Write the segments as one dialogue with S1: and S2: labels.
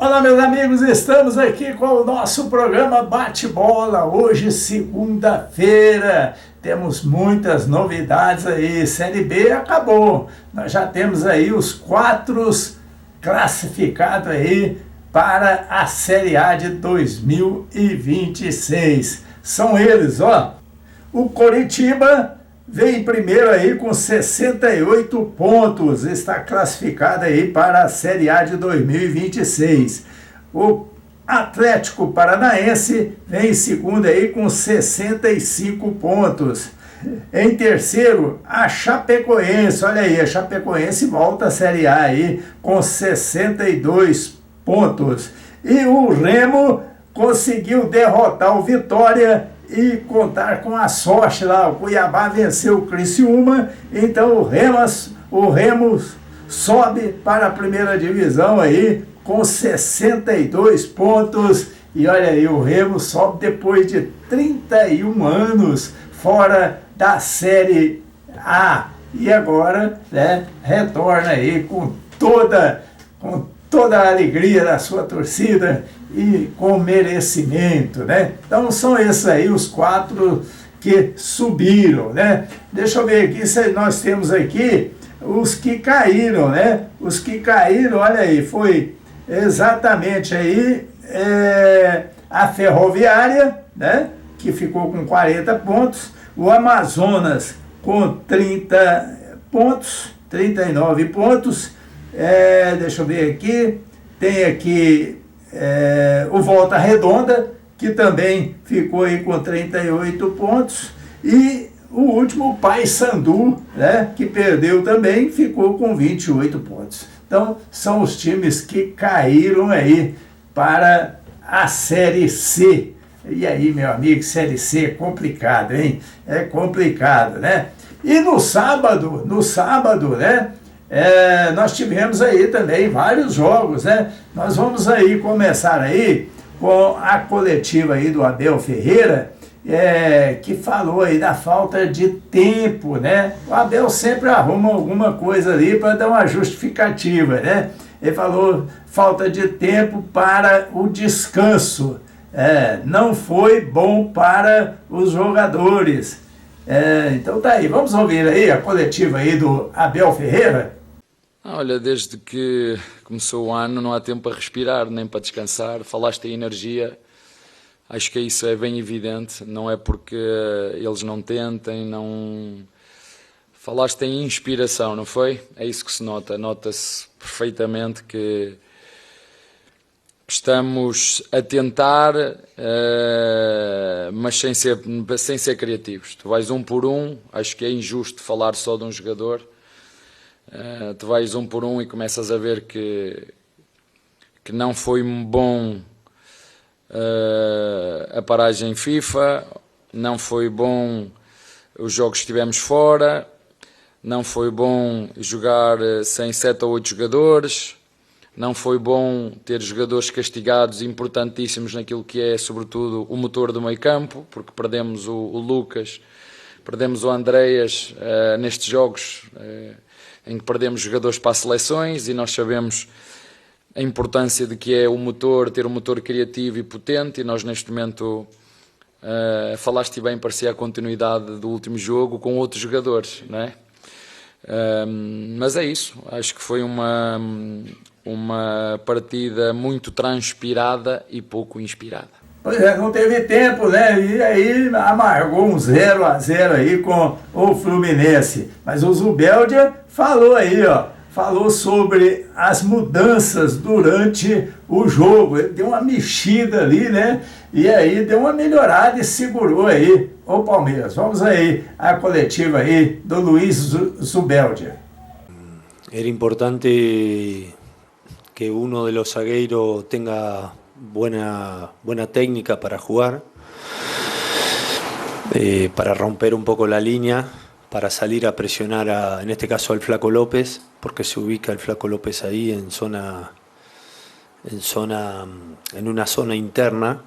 S1: Olá, meus amigos, estamos aqui com o nosso programa Bate-Bola. Hoje, segunda-feira, temos muitas novidades aí. Série B acabou, nós já temos aí os 4 classificados aí para a Série A de 2026. São eles, ó, o Coritiba vem primeiro aí com 68 pontos, está classificado aí para a Série A de 2026. O Atlético Paranaense vem em segundo aí com 65 pontos. Em terceiro, a Chapecoense, olha aí, a Chapecoense volta à Série A aí com 62 pontos. E o Remo conseguiu derrotar o Vitória e contar com a sorte lá. O Cuiabá venceu o Criciúma, então o Remo sobe para a primeira divisão aí com 62 pontos. E olha aí, o Remo sobe depois de 31 anos fora da Série A. E agora, né, retorna aí com toda a alegria da sua torcida e com merecimento, né? Então são esses aí os 4 que subiram, né? Deixa eu ver aqui se nós temos aqui os que caíram, né? Os que caíram, olha aí, foi exatamente aí a Ferroviária, né? Que ficou com 40 pontos, o Amazonas com 30 pontos, 39 pontos, deixa eu ver aqui, tem aqui o Volta Redonda, que também ficou aí com 38 pontos, e o último, Paysandu, né, que perdeu também, ficou com 28 pontos. Então, são os times que caíram aí para a Série C. E aí, meu amigo, Série C é complicado, hein? É complicado, né? E no sábado, né? Nós tivemos aí também vários jogos, né? Nós vamos aí começar aí com a coletiva aí do Abel Ferreira, que falou aí da falta de tempo, né? O Abel sempre arruma alguma coisa ali para dar uma justificativa, né? Ele falou falta de tempo para o descanso, não foi bom para os jogadores. Então tá aí, vamos ouvir aí a coletiva aí do Abel Ferreira.
S2: Olha, desde que começou o ano não há tempo para respirar, nem para descansar. Falaste em energia, acho que isso é bem evidente, não é porque eles não tentem, não... Falaste em inspiração, não foi? É isso que se nota, nota-se perfeitamente que estamos a tentar, mas sem ser criativos. Tu vais um por um, acho que é injusto falar só de um jogador. Tu vais um por um e começas a ver que não foi bom a paragem FIFA, não foi bom os jogos que tivemos fora, não foi bom jogar sem 7 ou 8 jogadores, não foi bom ter jogadores castigados importantíssimos naquilo que é, sobretudo, o motor do meio campo, porque perdemos o Lucas, perdemos o Andreas nestes jogos em que perdemos jogadores para as seleções, e nós sabemos a importância de que é o motor, ter um motor criativo e potente, e nós neste momento, falaste bem, parecia a continuidade do último jogo com outros jogadores, não é? Mas é isso, acho que foi uma partida muito transpirada e pouco inspirada.
S1: Pois é, não teve tempo, né? E aí amargou um 0-0 aí com o Fluminense. Mas o Zubeldia falou aí, ó, falou sobre as mudanças durante o jogo. Ele deu uma mexida ali, né? E aí deu uma melhorada e segurou aí o Palmeiras. Vamos aí à coletiva aí do Luiz Zubeldia.
S3: Era importante que uno de los zagueiros tenga buena técnica para jugar, para romper un poco la línea, para salir a presionar en este caso al Flaco López, porque se ubica el Flaco López ahí en una zona interna.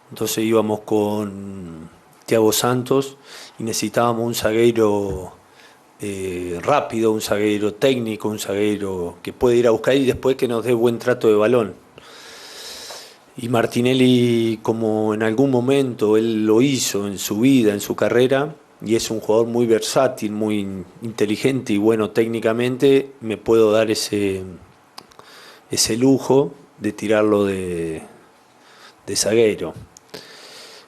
S3: Entonces íbamos con Thiago Santos y necesitábamos un zagueiro rápido, un zagueiro técnico, un zagueiro que puede ir a buscar y después que nos dé buen trato de balón. Y Martinelli, como en algún momento él lo hizo en su vida, en su carrera, y es un jugador muy versátil, muy inteligente y bueno técnicamente, me puedo dar ese lujo de tirarlo de zaguero.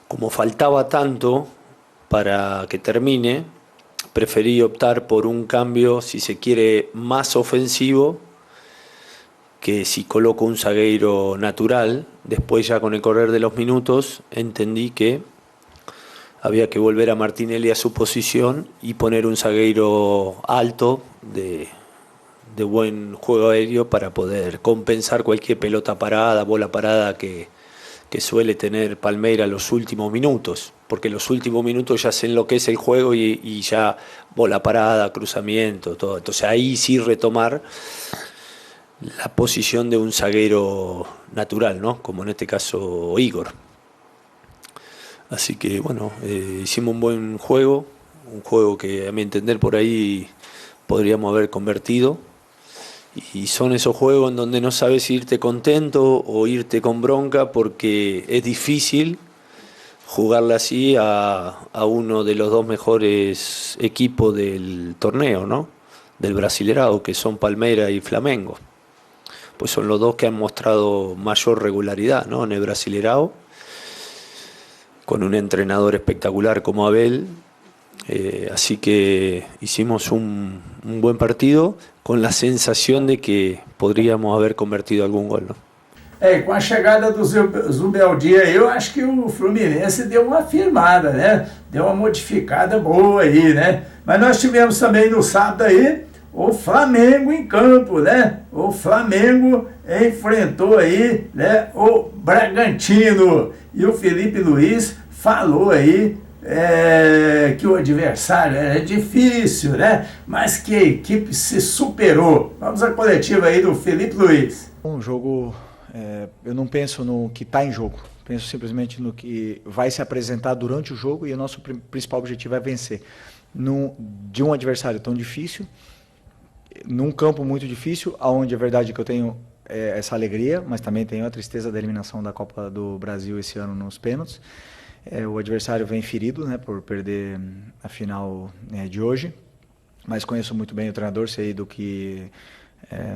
S3: Como faltaba tanto para que termine, preferí optar por un cambio, si se quiere, más ofensivo, que si coloco un zagueiro natural. Después, ya con el correr de los minutos, entendí que había que volver a Martinelli a su posición y poner un zagueiro alto de buen juego aéreo para poder compensar cualquier pelota parada, bola parada que suele tener Palmeiras los últimos minutos, porque los últimos minutos ya se enloquece el juego y ya bola parada, cruzamiento, todo. Entonces ahí sí retomar la posición de un zaguero natural, ¿no? Como en este caso Igor. Así que bueno, hicimos un buen juego, un juego que a mi entender por ahí podríamos haber convertido. Y son esos juegos en donde no sabes si irte contento o irte con bronca, porque es difícil jugarle así a uno de los dos mejores equipos del torneo, ¿no? Del Brasileirao, que son Palmeiras y Flamengo. Pues son los dos que han mostrado mayor regularidad, ¿no? En el Brasileirao, con un entrenador espectacular como Abel. Así que hicimos un buen partido, com a sensação de que poderíamos haver convertido algum gol, não?
S1: Com a chegada do Zubeldia aí, eu acho que o Fluminense deu uma firmada, né? Deu uma modificada boa aí, né? Mas nós tivemos também no sábado aí o Flamengo em campo, né? O Flamengo enfrentou aí, né, o Bragantino, e o Felipe Luiz falou aí que o adversário era difícil, né? Mas que a equipe se superou. Vamos à coletiva aí do Felipe Luiz.
S4: Um jogo, eu não penso no que está em jogo, penso simplesmente no que vai se apresentar durante o jogo, e o nosso principal objetivo é vencer. De um adversário tão difícil, num campo muito difícil, onde é verdade que eu tenho essa alegria, mas também tenho a tristeza da eliminação da Copa do Brasil esse ano nos pênaltis. O adversário vem ferido, né, por perder a final de hoje, mas conheço muito bem o treinador, sei do que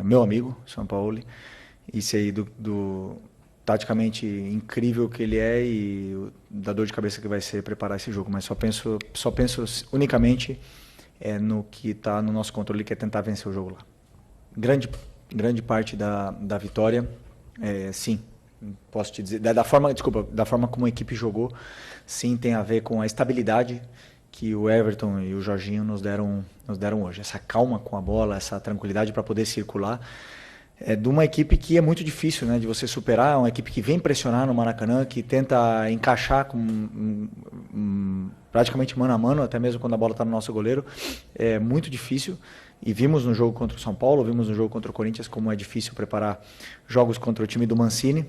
S4: meu amigo, São Paulo, e sei do taticamente incrível que ele é e da dor de cabeça que vai ser preparar esse jogo, mas só penso unicamente no que está no nosso controle, que é tentar vencer o jogo lá. Grande parte da vitória, sim, posso te dizer, da forma como a equipe jogou, sim, tem a ver com a estabilidade que o Everton e o Jorginho nos deram hoje. Essa calma com a bola, essa tranquilidade para poder circular. De uma equipe que é muito difícil, né, de você superar, uma equipe que vem pressionar no Maracanã, que tenta encaixar praticamente mano a mano, até mesmo quando a bola está no nosso goleiro. É muito difícil. E vimos no jogo contra o São Paulo, vimos no jogo contra o Corinthians como é difícil preparar jogos contra o time do Mancini,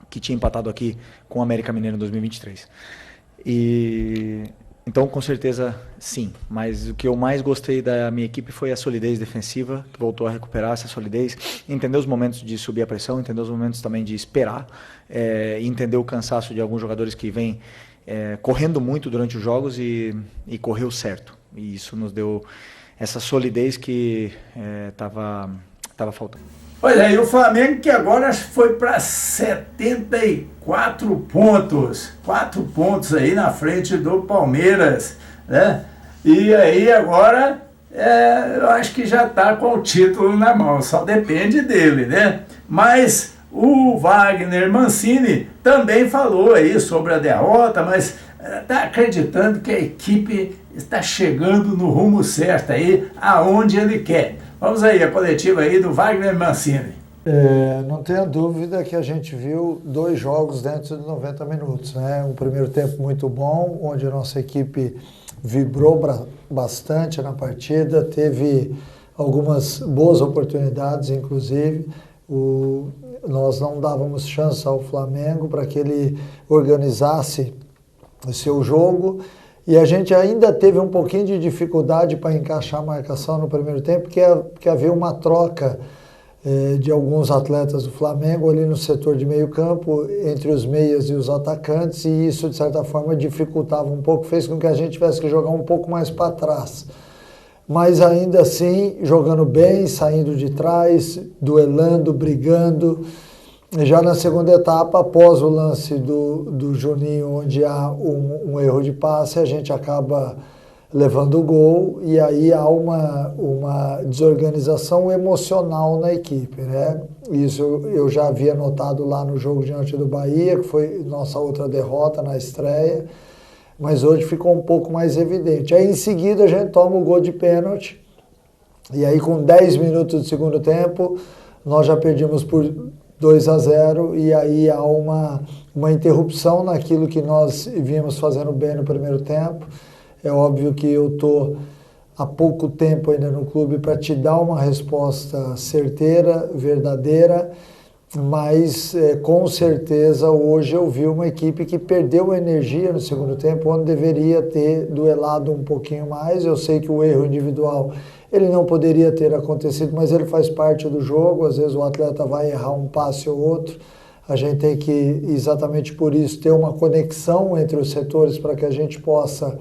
S4: que tinha empatado aqui com o América Mineiro em 2023. Então, com certeza, sim. Mas o que eu mais gostei da minha equipe foi a solidez defensiva, que voltou a recuperar essa solidez, entender os momentos de subir a pressão, entender os momentos também de esperar, entender o cansaço de alguns jogadores que vêm correndo muito durante os jogos e correu certo. E isso nos deu essa solidez que estava faltando.
S1: Pois é, e o Flamengo que agora foi para 74 pontos, 4 pontos aí na frente do Palmeiras, né? E aí agora eu acho que já está com o título na mão, só depende dele, né? Mas o Wagner Mancini também falou aí sobre a derrota, mas está acreditando que a equipe está chegando no rumo certo aí, aonde ele quer. Vamos aí, a coletiva aí do Wagner Mancini.
S5: Não tenha dúvida que a gente viu 2 jogos dentro de 90 minutos, né? Um primeiro tempo muito bom, onde a nossa equipe vibrou bastante na partida, teve algumas boas oportunidades, inclusive. Nós não dávamos chance ao Flamengo para que ele organizasse o seu jogo, e a gente ainda teve um pouquinho de dificuldade para encaixar a marcação no primeiro tempo, porque havia uma troca de alguns atletas do Flamengo ali no setor de meio campo, entre os meias e os atacantes, e isso de certa forma dificultava um pouco, fez com que a gente tivesse que jogar um pouco mais para trás. Mas ainda assim, jogando bem, saindo de trás, duelando, brigando. Já na segunda etapa, após o lance do Juninho, onde há um erro de passe, a gente acaba levando o gol, e aí há uma desorganização emocional na equipe, né? Isso eu já havia notado lá no jogo diante do Bahia, que foi nossa outra derrota na estreia, mas hoje ficou um pouco mais evidente. Aí em seguida a gente toma o gol de pênalti, e aí com 10 minutos do segundo tempo, nós já perdemos por 2-0, e aí há uma interrupção naquilo que nós vínhamos fazendo bem no primeiro tempo. É óbvio que eu estou há pouco tempo ainda no clube para te dar uma resposta certeira, verdadeira, mas com certeza hoje eu vi uma equipe que perdeu energia no segundo tempo, onde deveria ter duelado um pouquinho mais. Eu sei que o erro individual ele não poderia ter acontecido, mas ele faz parte do jogo. Às vezes o atleta vai errar um passe ou outro. A gente tem que, exatamente por isso, ter uma conexão entre os setores para que a gente possa,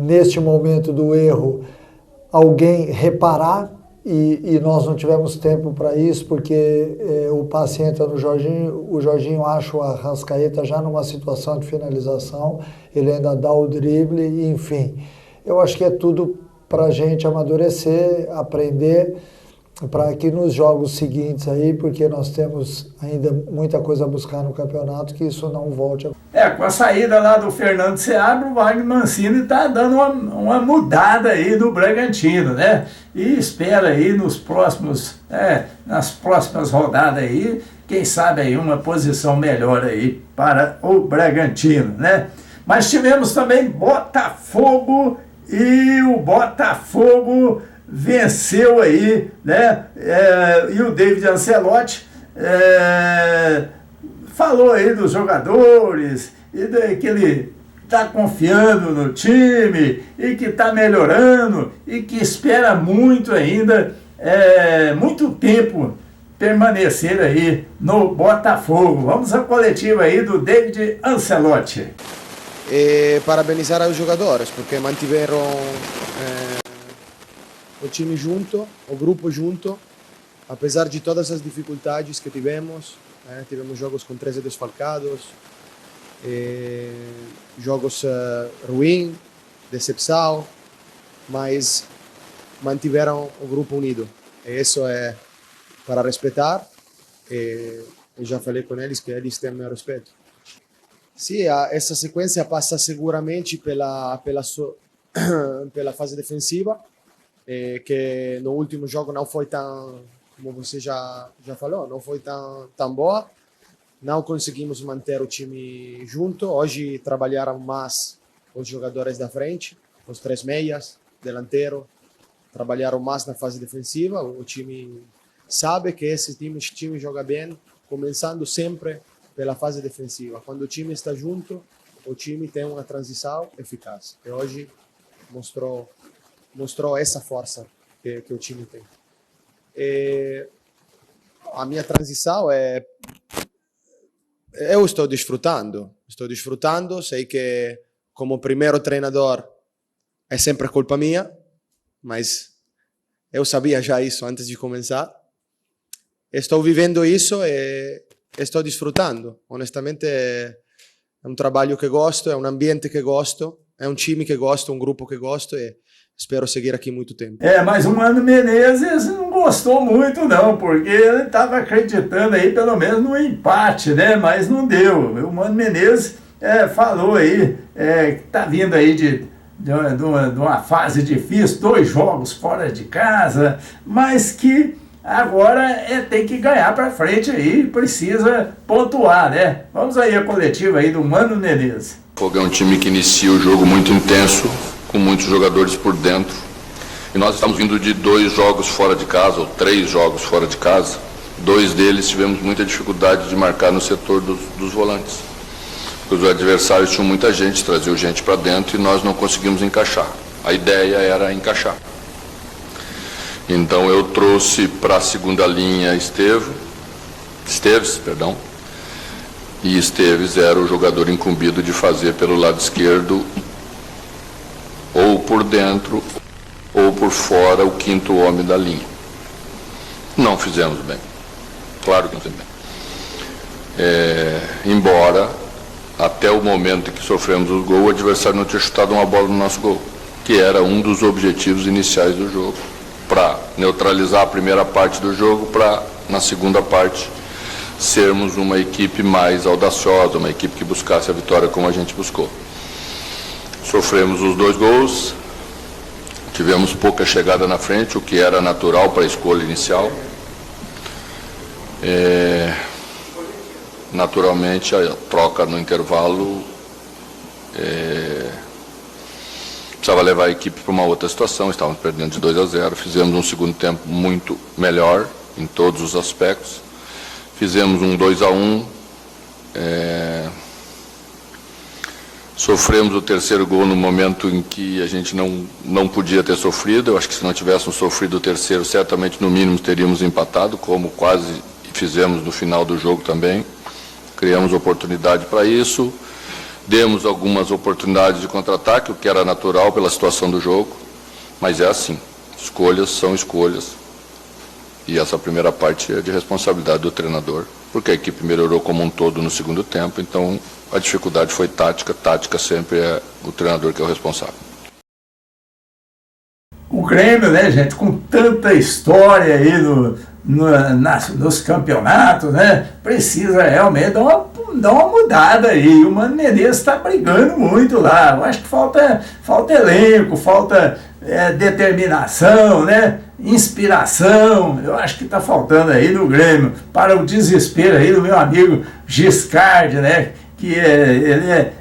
S5: neste momento do erro, alguém reparar, e nós não tivemos tempo para isso, porque o passe entra no Jorginho, o Jorginho acha o Arrascaeta já numa situação de finalização, ele ainda dá o drible, enfim. Eu acho que é tudo para a gente amadurecer, aprender, para que nos jogos seguintes aí, porque nós temos ainda muita coisa a buscar no campeonato, que isso não volte.
S1: Com a saída lá do Fernando Seabra, o Wagner Mancini está dando uma mudada aí no Bragantino, né? E espera aí nas próximas rodadas aí, quem sabe aí uma posição melhor aí para o Bragantino, né? Mas tivemos também Botafogo, e o Botafogo venceu aí, né? E o David Ancelotti falou aí dos jogadores, e que ele está confiando no time, e que está melhorando, e que espera muito ainda, muito tempo permanecer aí no Botafogo. Vamos à coletiva aí do David Ancelotti.
S6: E parabenizar aos jogadores, porque mantiveram o time junto, o grupo junto, apesar de todas as dificuldades que tivemos. Tivemos jogos com 13 desfalcados, jogos ruins, decepção, mas mantiveram o grupo unido. E isso é para respeitar, e eu já falei com eles que eles têm meu respeito. Sim, essa sequência passa seguramente pela fase defensiva, que no último jogo não foi tão, como você já falou, não foi tão boa. Não conseguimos manter o time junto. Hoje trabalharam mais os jogadores da frente, os 3 meias, delanteiro, trabalharam mais na fase defensiva. O time sabe que esse time joga bem, começando sempre pela fase defensiva. Quando o time está junto, o time tem uma transição eficaz. E hoje mostrou essa força que o time tem. E a minha transição eu estou desfrutando, sei que como primeiro treinador é sempre culpa minha, mas eu sabia já isso antes de começar. Estou vivendo isso e estou desfrutando. Honestamente é um trabalho que gosto, é um ambiente que gosto, é um time que gosto, um grupo que gosto, e espero seguir aqui muito tempo.
S1: Mas o Mano Menezes não gostou muito não, porque ele estava acreditando aí pelo menos no empate, né? Mas não deu. O Mano Menezes falou aí que está vindo aí de uma fase difícil, 2 jogos fora de casa, mas que agora tem que ganhar para frente aí, precisa pontuar, né? Vamos aí a coletiva aí do Mano Menezes.
S7: O Fogo é um time que inicia o jogo muito intenso, com muitos jogadores por dentro. E nós estamos vindo de 2 jogos fora de casa, ou 3 jogos fora de casa. 2 deles tivemos muita dificuldade de marcar no setor dos volantes. Porque os adversários tinham muita gente, traziam gente para dentro e nós não conseguimos encaixar. A ideia era encaixar. Então eu trouxe para a segunda linha Esteves, e Esteves era o jogador incumbido de fazer pelo lado esquerdo, ou por dentro, ou por fora, o quinto homem da linha. Não fizemos bem. Claro que não fizemos bem. Embora, até o momento em que sofremos o gol, o adversário não tinha chutado uma bola no nosso gol, que era um dos objetivos iniciais do jogo, para neutralizar a primeira parte do jogo, para, na segunda parte, sermos uma equipe mais audaciosa, uma equipe que buscasse a vitória como a gente buscou. Sofremos os 2 gols, tivemos pouca chegada na frente, o que era natural para a escolha inicial. Naturalmente, a troca no intervalo precisava levar a equipe para uma outra situação, estávamos perdendo de 2-0, fizemos um segundo tempo muito melhor em todos os aspectos, fizemos um 2-1, sofremos o terceiro gol no momento em que a gente não podia ter sofrido. Eu acho que se não tivéssemos sofrido o terceiro, certamente no mínimo teríamos empatado, como quase fizemos no final do jogo também. Criamos oportunidade para isso, demos algumas oportunidades de contra-ataque, o que era natural pela situação do jogo, mas é assim, escolhas são escolhas, e essa primeira parte é de responsabilidade do treinador, porque a equipe melhorou como um todo no segundo tempo, então a dificuldade foi tática sempre é o treinador que é o responsável.
S1: O Grêmio, né, gente, com tanta história aí nos campeonatos, né, precisa realmente dar uma mudada aí. O Mano Menezes está brigando muito lá. Eu acho que falta elenco, falta determinação, né, inspiração. Eu acho que está faltando aí no Grêmio, para o desespero aí do meu amigo Giscardi, né, que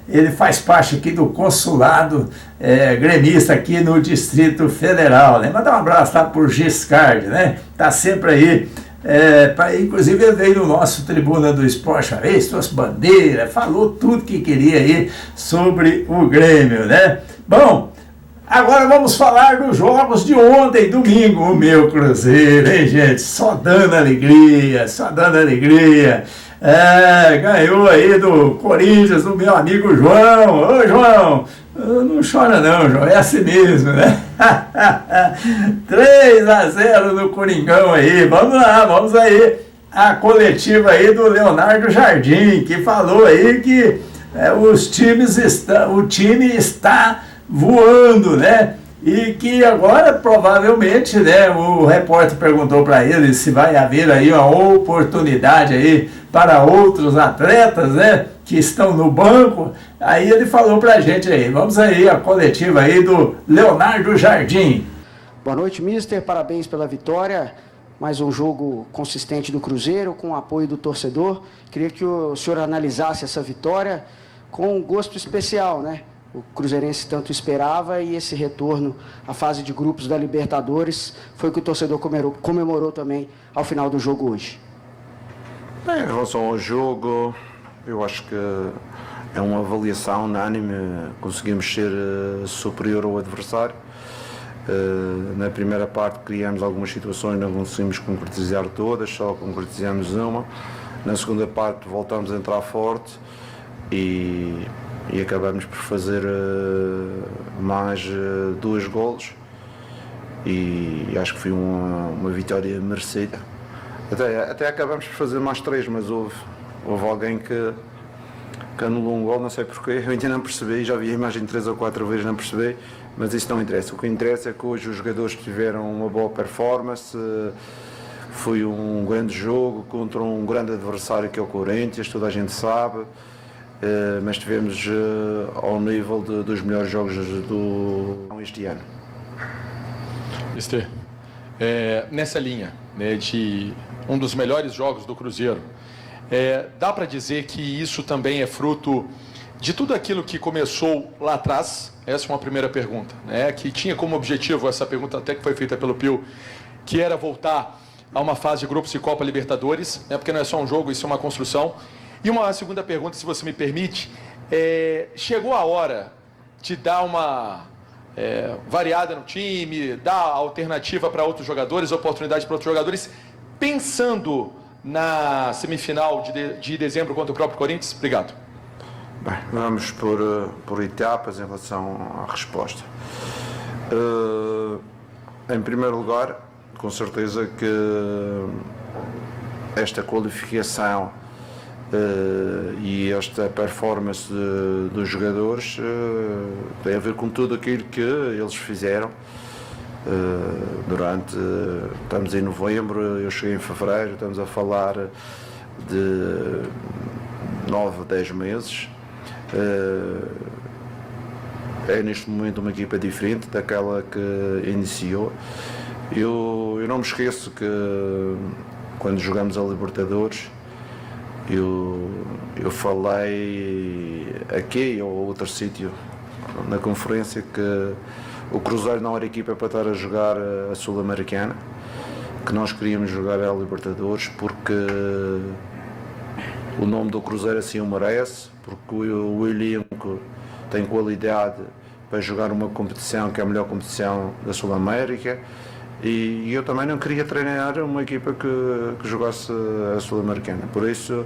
S1: ele faz parte aqui do consulado gremista aqui no Distrito Federal, né? Mandar um abraço lá por Giscardi, né? Tá sempre aí, inclusive ele veio no nosso Tribuna do Esporte, trouxe bandeira, falou tudo que queria aí sobre o Grêmio, né? Bom, agora vamos falar dos jogos de ontem, domingo, o meu Cruzeiro, hein, gente? Só dando alegria, ganhou aí do Corinthians, do meu amigo João. Ô, João, não chora não, João, é assim mesmo, né? 3-0 no Coringão aí. Vamos lá, vamos aí. A coletiva aí do Leonardo Jardim, que falou aí que o time está voando, né? E que agora, provavelmente, né, o repórter perguntou para ele se vai haver aí uma oportunidade aí para outros atletas, né, que estão no banco. Aí ele falou para a gente aí. Vamos aí, a coletiva aí do Leonardo Jardim.
S8: Boa noite, mister. Parabéns pela vitória. Mais um jogo consistente do Cruzeiro, com o apoio do torcedor. Queria que o senhor analisasse essa vitória com um gosto especial, né? O cruzeirense tanto esperava, e esse retorno à fase de grupos da Libertadores foi o que o torcedor comemorou também ao final do jogo hoje.
S9: Bem, em relação ao jogo, eu acho que é uma avaliação unânime. Conseguimos ser superior ao adversário. Na primeira parte criamos algumas situações, não conseguimos concretizar todas, só concretizamos uma. Na segunda parte voltamos a entrar forte e acabamos por fazer mais 2 golos, e acho que foi uma vitória merecida. Até acabamos por fazer mais 3, mas houve alguém que anulou um gol, não sei porquê, eu ainda não percebi, já vi a imagem 3 ou 4 vezes, não percebi, mas isso não interessa. O que interessa é que hoje os jogadores tiveram uma boa performance. Foi um grande jogo contra um grande adversário que é o Corinthians, toda a gente sabe. Mas tivemos ao nível dos melhores jogos este ano.
S10: Mister, nessa linha, né, de um dos melhores jogos do Cruzeiro, dá para dizer que isso também é fruto de tudo aquilo que começou lá atrás? Essa é uma primeira pergunta, né, que tinha como objetivo, essa pergunta até que foi feita pelo Pio, que era voltar a uma fase de grupos de Copa Libertadores, né, porque não é só um jogo, isso é uma construção. E uma segunda pergunta, se você me permite, chegou a hora de dar uma variada no time, dar alternativa para outros jogadores, oportunidade para outros jogadores, pensando na semifinal de dezembro contra o próprio Corinthians? Obrigado.
S9: Bem, vamos por etapas em relação à resposta. Em primeiro lugar, com certeza que esta qualificação e esta performance dos jogadores tem a ver com tudo aquilo que eles fizeram estamos em novembro, eu cheguei em fevereiro, estamos a falar de 9, 10 meses. É neste momento uma equipa diferente daquela que iniciou. Eu não me esqueço que quando jogamos a Libertadores eu falei aqui ou outro sítio na conferência que o Cruzeiro não era equipa para estar a jogar a Sul-Americana, que nós queríamos jogar a Libertadores porque o nome do Cruzeiro assim o merece, porque o elenco tem qualidade para jogar uma competição que é a melhor competição da Sul-América, e eu também não queria treinar uma equipa que jogasse a Sul-Americana. Por isso,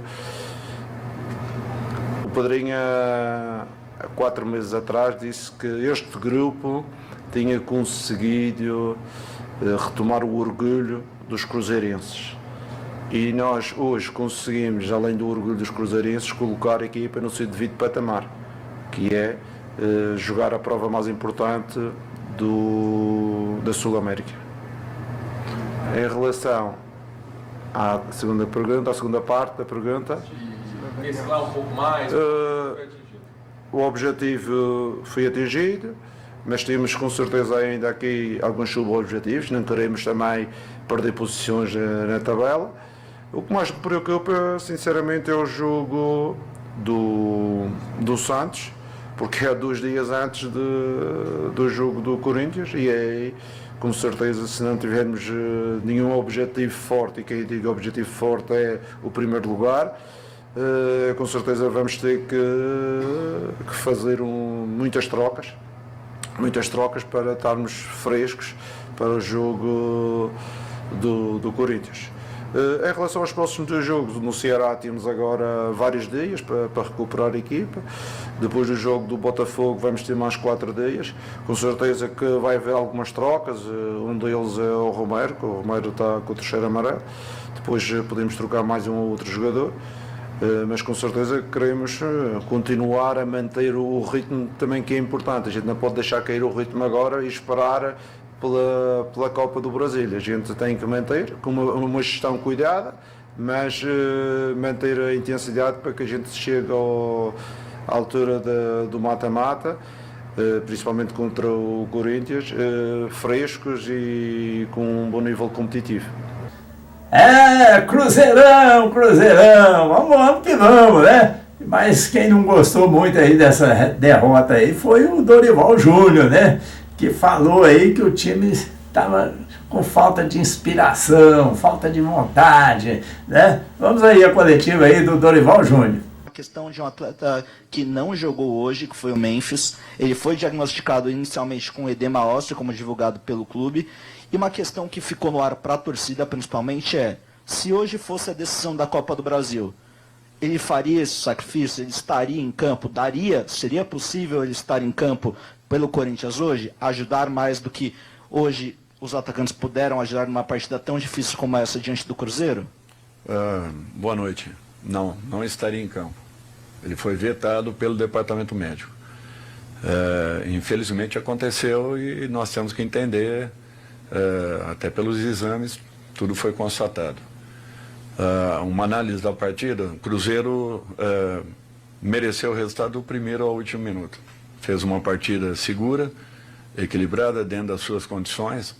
S9: o Padrinho há 4 meses atrás disse que este grupo tinha conseguido retomar o orgulho dos cruzeirenses. E nós hoje conseguimos, além do orgulho dos cruzeirenses, colocar a equipa no seu devido patamar, que é jogar a prova mais importante da Sul-América. Em relação à segunda pergunta, à segunda parte da pergunta,
S10: Mesclar um pouco mais.
S9: o objetivo foi atingido, mas temos com certeza ainda aqui alguns sub-objetivos, não queremos também perder posições na tabela. O que mais me preocupa, sinceramente, é o jogo do Santos, porque é 2 dias antes do jogo do Corinthians, e é, com certeza, se não tivermos nenhum objetivo forte, e quem diga objetivo forte é o primeiro lugar, com certeza vamos ter que fazer muitas trocas para estarmos frescos para o jogo do Corinthians. Em relação aos próximos 2 jogos, no Ceará temos agora vários dias para recuperar a equipa. Depois do jogo do Botafogo vamos ter mais 4 dias. Com certeza que vai haver algumas trocas. Um deles é o Romero, que o Romero está com o 3º amarelo. Depois podemos trocar mais um ou outro jogador. Mas com certeza queremos continuar a manter o ritmo também, que é importante. A gente não pode deixar cair o ritmo agora e esperar pela Copa do Brasil. A gente tem que manter com uma gestão cuidada, mas manter a intensidade para que a gente chegue à altura do mata-mata, principalmente contra o Corinthians, frescos e com um bom nível competitivo.
S1: Cruzeirão, vamos que vamos, né? Mas quem não gostou muito aí dessa derrota aí foi o Dorival Júnior, né? Que falou aí que o time estava com falta de inspiração, falta de vontade, né? Vamos aí a coletiva aí do Dorival Júnior.
S11: A questão de um atleta que não jogou hoje, que foi o Memphis, ele foi diagnosticado inicialmente com edema ósseo, como divulgado pelo clube, e uma questão que ficou no ar para a torcida principalmente é, se hoje fosse a decisão da Copa do Brasil, ele faria esse sacrifício, ele estaria em campo, seria possível ele estar em campo pelo Corinthians hoje, ajudar mais do que hoje os atacantes puderam ajudar numa partida tão difícil como essa diante do Cruzeiro?
S12: Boa noite. Não estaria em campo. Ele foi vetado pelo departamento médico. Infelizmente aconteceu e nós temos que entender, até pelos exames, tudo foi constatado. Uma análise da partida, o Cruzeiro mereceu o resultado do primeiro ao último minuto. Fez uma partida segura, equilibrada, dentro das suas condições,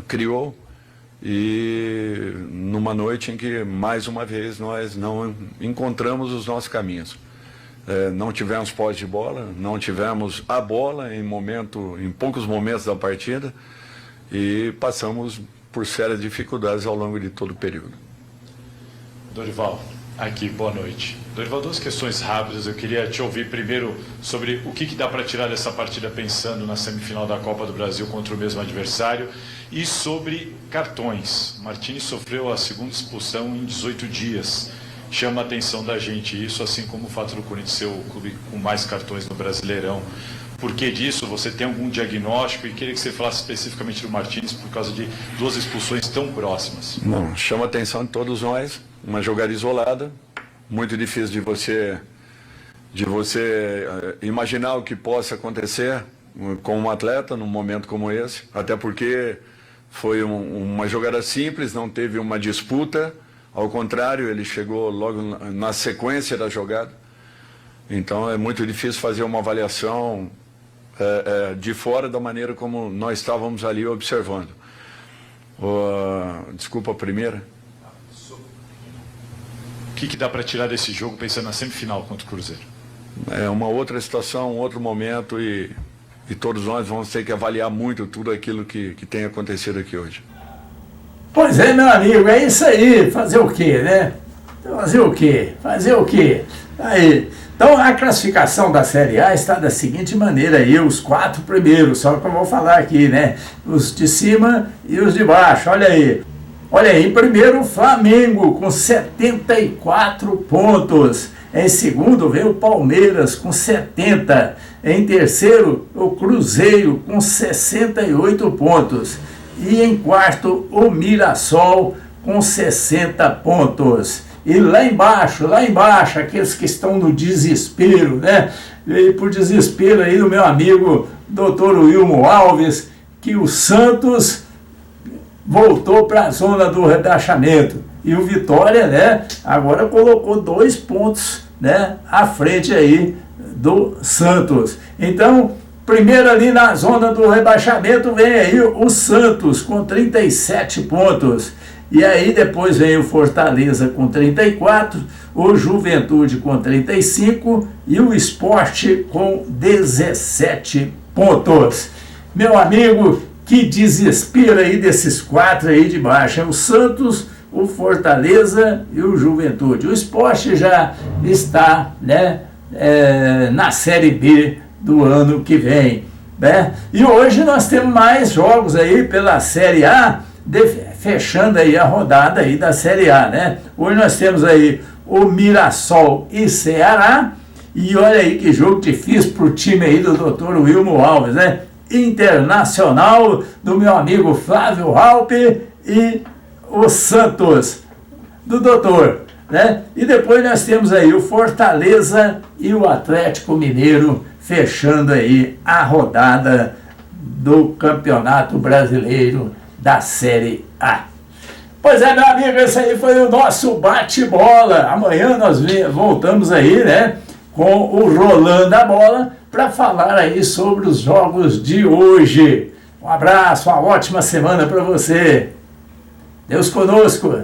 S12: criou, e numa noite em que, mais uma vez, nós não encontramos os nossos caminhos. Não tivemos posse de bola, não tivemos a bola em poucos momentos da partida, e passamos por sérias dificuldades ao longo de todo o período.
S10: Dorival,
S13: Aqui, boa noite. Dorival, duas questões rápidas. Eu queria te ouvir primeiro sobre o que dá para tirar dessa partida pensando na semifinal da Copa do Brasil contra o mesmo adversário e sobre cartões. Martins sofreu a segunda expulsão em 18 dias. Chama a atenção da gente isso, assim como o fato do Corinthians ser o clube com mais cartões no Brasileirão. Por que disso? Você tem algum diagnóstico? E queria que você falasse especificamente do Martins por causa de duas expulsões tão próximas.
S12: Bom, chama a atenção de todos nós. Uma jogada isolada, muito difícil de você imaginar o que possa acontecer com um atleta num momento como esse, até porque foi uma jogada simples, não teve uma disputa, ao contrário, ele chegou logo na sequência da jogada. Então é muito difícil fazer uma avaliação de fora da maneira como nós estávamos ali observando. Desculpa a primeira.
S13: O que dá para tirar desse jogo pensando na semifinal contra o Cruzeiro?
S12: É uma outra situação, um outro momento e todos nós vamos ter que avaliar muito tudo aquilo que tem acontecido aqui hoje.
S1: Pois é, meu amigo, é isso aí. Fazer o quê, né? Fazer o quê? Aí. Então, a classificação da Série A está da seguinte maneira aí, os 4 primeiros, só que eu vou falar aqui, né? Os de cima e os de baixo, olha aí. Olha aí, em primeiro o Flamengo com 74 pontos. Em segundo vem o Palmeiras com 70. Em terceiro o Cruzeiro com 68 pontos. E em quarto o Mirassol com 60 pontos. E lá embaixo, aqueles que estão no desespero, né? E por desespero aí do meu amigo Dr. Wilmo Alves, que o Santos voltou para a zona do rebaixamento. E o Vitória, né, agora colocou 2 pontos, né, à frente aí do Santos. Então, primeiro ali na zona do rebaixamento vem aí o Santos com 37 pontos. E aí depois vem o Fortaleza com 34, o Juventude com 35 e o Sport com 17 pontos. Meu amigo, que desespero aí desses 4 aí de baixo. É o Santos, o Fortaleza e o Juventude. O Sport já está, né, na Série B do ano que vem, né? E hoje nós temos mais jogos aí pela Série A, fechando aí a rodada aí da Série A, né? Hoje nós temos aí o Mirassol e Ceará, e olha aí que jogo difícil pro time aí do Dr. Wilmo Alves, né? Internacional do meu amigo Flávio Halpe e o Santos do doutor, né? E depois nós temos aí o Fortaleza e o Atlético Mineiro fechando aí a rodada do Campeonato Brasileiro da Série A. Pois é, meu amigo, esse aí foi o nosso bate-bola. Amanhã nós voltamos aí, né, com o Rolando a Bola para falar aí sobre os jogos de hoje. Um abraço, uma ótima semana para você. Deus conosco.